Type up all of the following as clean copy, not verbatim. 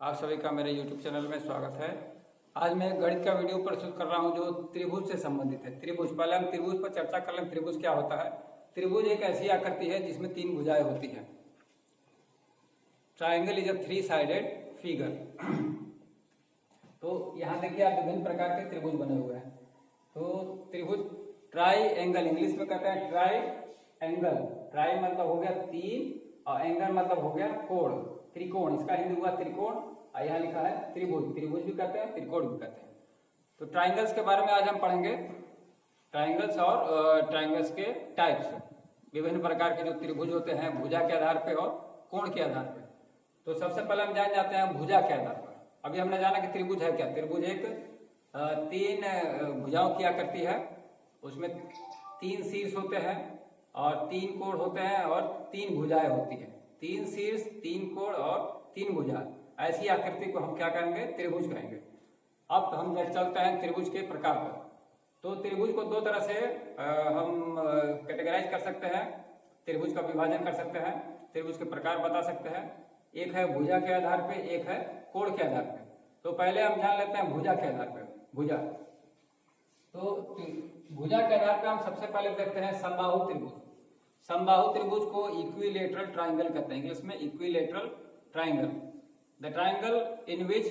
आप सभी का मेरे YouTube चैनल में स्वागत है। आज मैं एक गणित का वीडियो प्रस्तुत कर रहा हूं जो त्रिभुज से संबंधित है। त्रिभुज, पहले हम त्रिभुज पर चर्चा कर लें। त्रिभुज क्या होता है? त्रिभुज एक ऐसी आकृति है जिसमें तीन भुजाएं होती हैं। Triangle is a three sided figure. तो यहाँ देखिए आप विभिन्न प्रकार के त्रिभुज बने हुए हैं। तो त्रिभुज ट्राई एंगल, इंग्लिश में कहते हैं ट्राई एंगल। ट्राई मतलब हो गया तीन और एंगल मतलब हो गया कोण, त्रिकोण। इसका हिंदी हुआ त्रिकोण और यहाँ लिखा है त्रिभुज। त्रिभुज भी कहते हैं, त्रिकोण भी कहते हैं। तो ट्राइंगल्स के बारे में आज हम पढ़ेंगे। ट्राइंगल्स और ट्राइंगल्स के टाइप्स, विभिन्न प्रकार के जो त्रिभुज होते हैं भुजा के आधार पे और कोण के आधार पे। तो सबसे पहले हम जान जाते हैं भुजा के आधार पर। अभी हमने जाना कि त्रिभुज है क्या। त्रिभुज एक तीन भुजाओं की आकृति है। उसमें तीन शीर्ष होते हैं और तीन कोण होते हैं और तीन भुजाएं होती हैं। तीन शीर्ष, तीन कोण और तीन भुजा, ऐसी आकृति को हम क्या कहेंगे? त्रिभुज कहेंगे। अब हम चलते हैं त्रिभुज के प्रकार पर। तो त्रिभुज को दो तरह से हम कैटेगराइज कर सकते हैं, त्रिभुज का विभाजन कर सकते हैं, त्रिभुज के प्रकार बता सकते हैं। एक है भुजा के आधार पे, एक है कोण के आधार पे। तो पहले हम जान लेते हैं भुजा के आधार पे। भुजा, तो भुजा के आधार पे हम सबसे पहले देखते हैं समबाहु त्रिभुज। समबाहु त्रिभुज को इक्विलेटरल ट्राइंगल कहते हैं, इंग्लिश में equilateral triangle. The triangle in which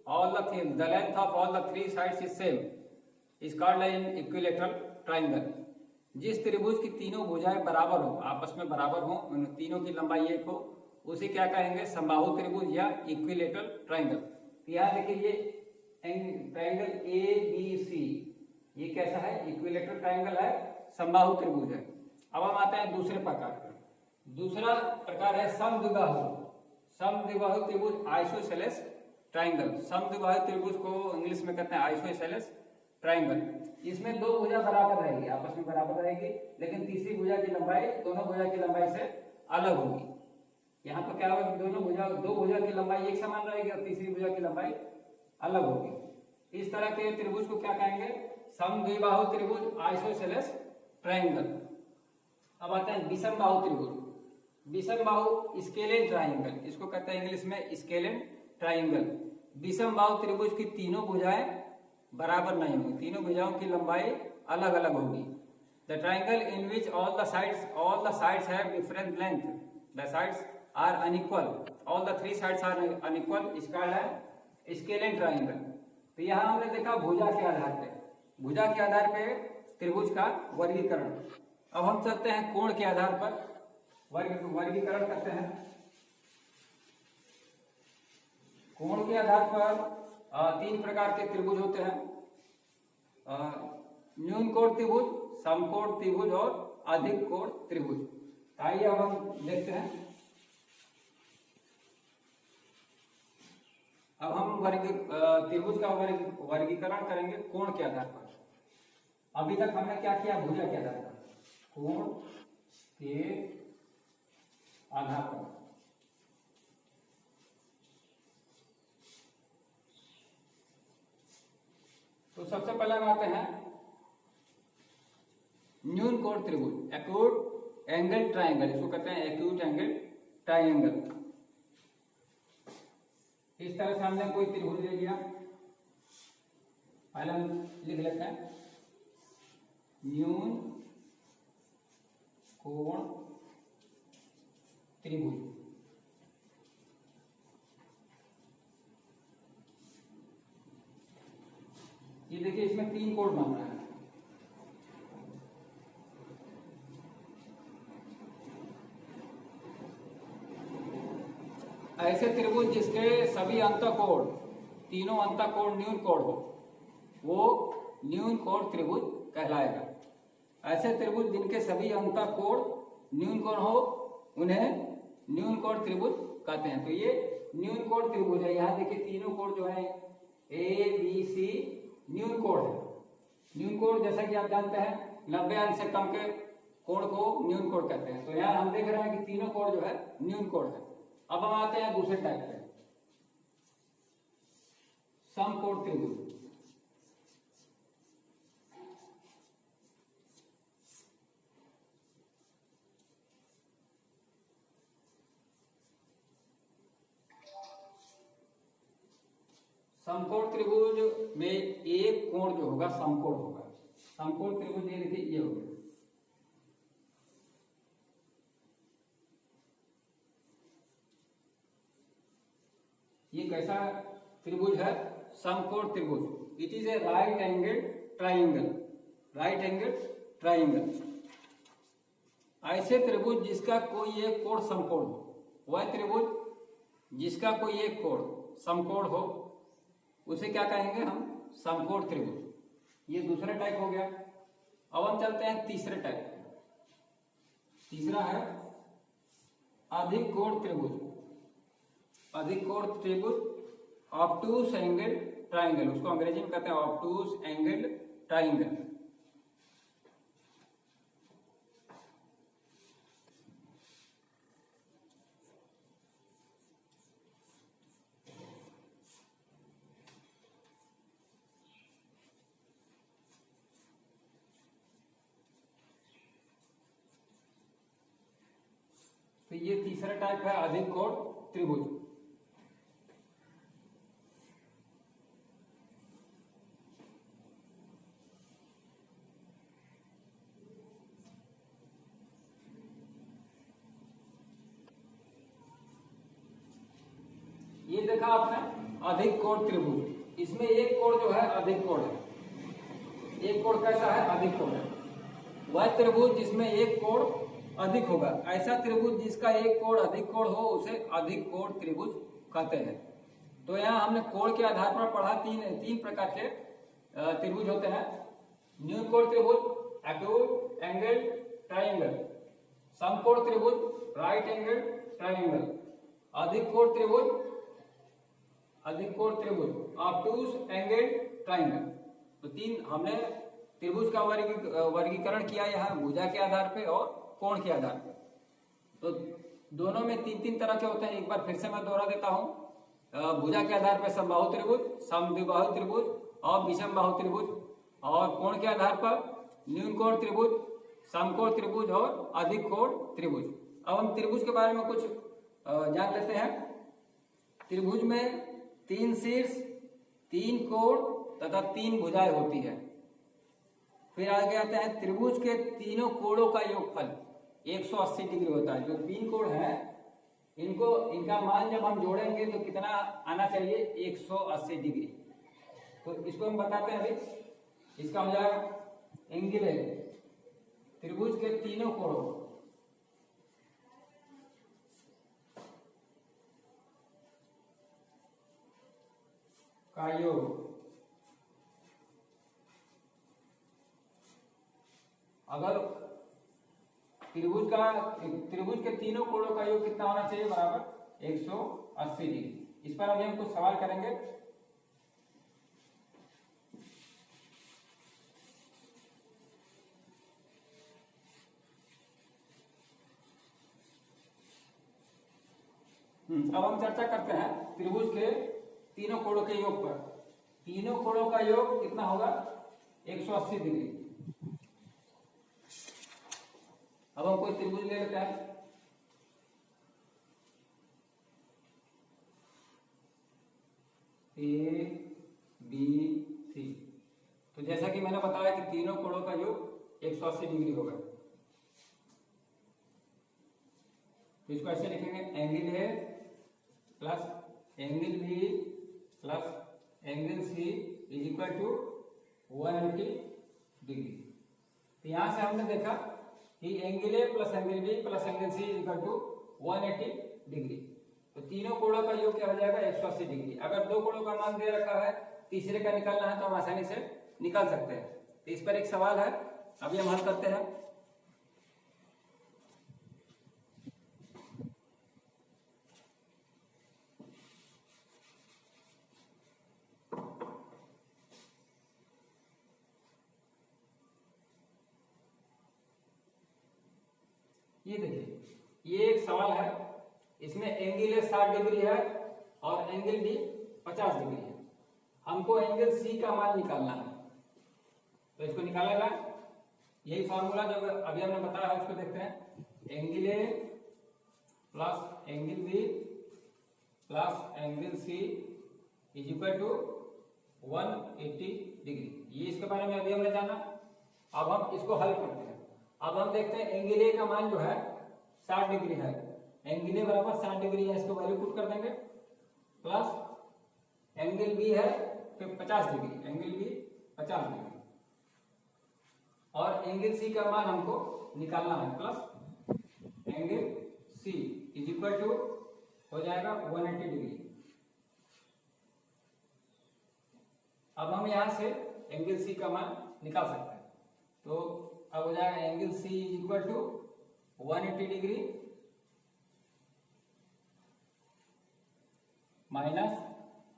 all the length of all the three sides is same is called an equilateral triangle। जिस त्रिभुज की तीनों भुजाएं बराबर हो, आपस में बराबर हो, उन तीनों की लंबाई एक हो, उसे क्या कहेंगे? समबाहु त्रिभुज या इक्विलेटरल ट्राइंगल। तो यहाँ देखिए ये ट्राइंगल ए बी सी, ये कैसा है? इक्विलेटरल ट्राइंगल है, समबाहु त्रिभुज है। अब हम आते हैं दूसरे प्रकार पर। दूसरा प्रकार है समद्विबाहु। समद्विबाहु त्रिभुज, आइसोसेलेस ट्राइंगल। समद्विबाहु त्रिभुज को इंग्लिश में कहते हैं आइसोसेलेस ट्राइंगल। इसमें दो भुजा बराबर रहेगी, आपस में बराबर रहेगी, लेकिन तीसरी भुजा की लंबाई दोनों भुजा की लंबाई से अलग होगी। यहाँ पर क्या होगा कि दो भुजा की लंबाई एक समान रहेगी और तीसरी भुजा की लंबाई अलग होगी। इस तरह के त्रिभुज को क्या कहेंगे? समद्विबाहु त्रिभुज, आइसोसेलेस ट्राइंगल। अब आते हैं विषम बाहु त्रिभुज। विषम बाहु स्केलेन ट्राइंगल, इसको कहते हैं इंग्लिश में स्केलेन ट्राइंगल। विषम बाहु त्रिभुज की तीनों भुजाएं बराबर नहीं होंगी, तीनों भुजाओं की लंबाई अलग अलग होगी। The triangle in which all the sides have different length, the sides are unequal, all the three sides are unequal, इसका है स्केलेन ट्राइंगल। तो यहाँ हमने देखा भुजा के आधार पे, भुजा के आधार पे त्रिभुज का वर्गीकरण। अब हम चलते हैं कोण के आधार पर वर्गीकरण करते हैं। कोण के आधार पर तीन प्रकार के त्रिभुज होते हैं, न्यून कोण त्रिभुज, समकोण त्रिभुज और अधिक कोण त्रिभुज। आइए अब हम देखते हैं। अब हम त्रिभुज का वर्गीकरण करेंगे कोण के आधार पर। अभी तक हमने क्या किया? भुजा के आधार पर, कोण के आधार पर। तो सबसे पहले हम आते हैं न्यून कोण त्रिभुज, एक्यूट एंगल ट्राइंगल, इसको कहते हैं एक्यूट एंगल ट्राइंगल। इस तरह से हमने कोई त्रिभुज ले लिया, पहले हम लिख लेते हैं न्यून कोण त्रिभुज। ये देखिए इसमें तीन कोण बन रहा है। ऐसे त्रिभुज जिसके सभी अंतःकोण, तीनों अंतःकोण न्यून कोण हो, वो न्यून कोण त्रिभुज कहलाएगा। ऐसे त्रिभुज जिनके सभी अंतःकोण न्यून कोण हो, उन्हें न्यून कोण त्रिभुज कहते हैं। तो ये न्यून कोण त्रिभुज है। यहाँ देखिए तीनों कोण जो है ए बी सी न्यून कोण है। न्यून कोण जैसा कि आप जानते हैं 90 अंश से कम के कोण को न्यून कोण कहते हैं। तो यहाँ हम देख रहे हैं कि तीनों कोण जो है न्यून कोण है। अब हम आते हैं दूसरे टाइप पे, समकोण त्रिभुज। समकोण त्रिभुज में एक कोण जो होगा समकोण होगा। समकोण त्रिभुज ये देखिए ये हो गया। ये कैसा त्रिभुज है? समकोण त्रिभुज। It is a right angle triangle. Right angle triangle ऐसे त्रिभुज जिसका कोई एक कोण समकोण हो, वह त्रिभुज जिसका कोई एक कोण समकोण हो उसे क्या कहेंगे हम? समकोण त्रिभुज। ये दूसरा टाइप हो गया। अब हम चलते हैं तीसरे टाइप। तीसरा है अधिक कोण त्रिभुज। अधिक कोण त्रिभुज ऑब्टूस एंगल ट्राइंगल, उसको अंग्रेजी में कहते हैं ऑब्टूस एंगल ट्राइंगल। तो ये तीसरा टाइप है अधिक कोण त्रिभुज। ये देखा आपने अधिक कोण त्रिभुज। इसमें एक कोण जो है अधिक कोण है। एक कोण कैसा है? अधिक कोण है। वह त्रिभुज जिसमें एक कोण अधिक होगा, ऐसा त्रिभुज जिसका एक कोण अधिक कोण हो उसे अधिक कोण त्रिभुज कहते हैं। तो यहाँ हमने कोण के आधार पर पढ़ा तीन प्रकार के त्रिभुज होते हैं। न्यून कोण त्रिभुज, एक्यूट एंगल ट्राइंगल, समकोण त्रिभुज, राइट एंगल ट्राइंगल, अधिक कोण त्रिभुज, ऑब्टूस एंगल ट्राइंगल। तो तीन हमने त्रिभुज का वर्गीकरण किया यहाँ भुजा के आधार पे और कोण के आधार पे। तो दोनों में तीन तरह के होते हैं। एक बार फिर से मैं दोहरा देता हूँ। भुजा के आधार पर समबाहु त्रिभुज, समद्विबाहु त्रिभुज और विषम बाहु त्रिभुज, और कोण के आधार पर न्यून कोण त्रिभुज, समकोण त्रिभुज और अधिक कोण त्रिभुज। अब हम त्रिभुज के बारे में कुछ जान लेते हैं। त्रिभुज में 3 शीर्ष, 3 कोण तथा 3 भुजाएं होती है। फिर आगे आते हैं त्रिभुज के तीनों कोणों का योगफल 180 डिग्री होता है। जो 3 कोण है इनका मान जब हम जोड़ेंगे तो कितना आना चाहिए? 180 डिग्री। तो इसको हम बताते हैं अभी। इसका हो जाएगा एंगुलर त्रिभुज के तीनों कोणों का योग। अगर त्रिभुज के तीनों कोणों का योग कितना होना चाहिए? बराबर 180 डिग्री। इस पर अभी हम कुछ सवाल करेंगे। अब हम चर्चा करते हैं त्रिभुज के तीनों कोणों के योग पर। तीनों कोणों का योग कितना होगा? 180 डिग्री। अब हम कोई त्रिभुज ले लेते हैं। A B C. तो जैसा कि मैंने बताया कि तीनों कोणों का योग 180 डिग्री होगा। तो इसको ऐसे लिखेंगे, angle A plus angle B plus angle C is equal to 180 degree. तो यहां से हमने देखा कि angle A plus angle B plus angle C is equal to 180 degree. तो तीनों कोणों का योग क्या हो जाएगा? 180 डिग्री। अगर 2 कोणों का मान दे रखा है, तीसरे का निकालना है तो हम आसानी से निकाल सकते हैं। तो इस पर एक सवाल है, अभी हम हल करते हैं। ये देखिए, ये एक सवाल है। इसमें एंगल ए 60 डिग्री है और एंगल बी 50 डिग्री है। हमको एंगल सी का मान निकालना है। तो इसको निकाला जाए, यही फॉर्मूला जो अभी हमने बताया है उसको देखते हैं। Angle A plus angle B plus angle C is equal to 180 degree. ये इसके बारे में अभी हमने जाना। अब हम इसको हल करते हैं। अब हम देखते हैं एंगल ए का मान जो है 60 डिग्री है। एंगल ए बराबर 60 डिग्री है, इसको वैल्यू पुट कर देंगे, प्लस एंगल बी है फिर 50 डिग्री, एंगल बी 50 डिग्री, और एंगल सी का मान हमको निकालना है, plus angle C is equal to हो जाएगा 180 डिग्री। अब हम यहां से एंगल सी का मान निकाल सकते हैं। तो अब हो जाएगा angle C is equal to 180 degree minus,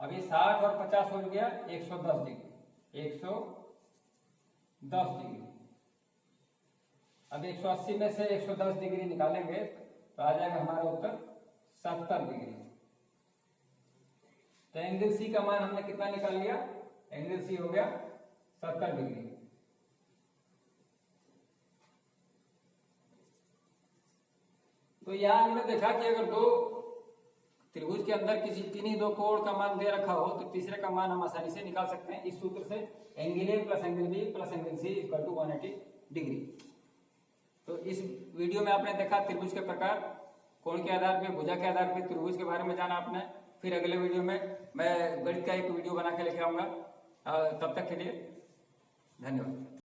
अभी 60 और 50 हो गया 110 डिग्री, 110 डिग्री। अब 180 में से 110 डिग्री निकालेंगे तो आ जाएगा हमारा उत्तर 70 डिग्री। तो एंगल सी का मान हमने कितना निकाल लिया, एंगल सी हो गया 70 डिग्री। तो यहां हमने देखा कि अगर दो त्रिभुज के अंदर किसी किन्हीं दो कोण का मान दे रखा हो तो तीसरे का मान हम आसानी से निकाल सकते हैं इस सूत्र से, angle A plus angle B plus angle C equal to 180 degree. तो इस वीडियो में आपने देखा त्रिभुज के प्रकार, कोण के आधार पे, भुजा के आधार पे त्रिभुज के बारे में जाना आपने। फिर अगले वीडियो में मैं गणित का एक वीडियो बना के लेके आऊंगा। तब तक के लिए धन्यवाद।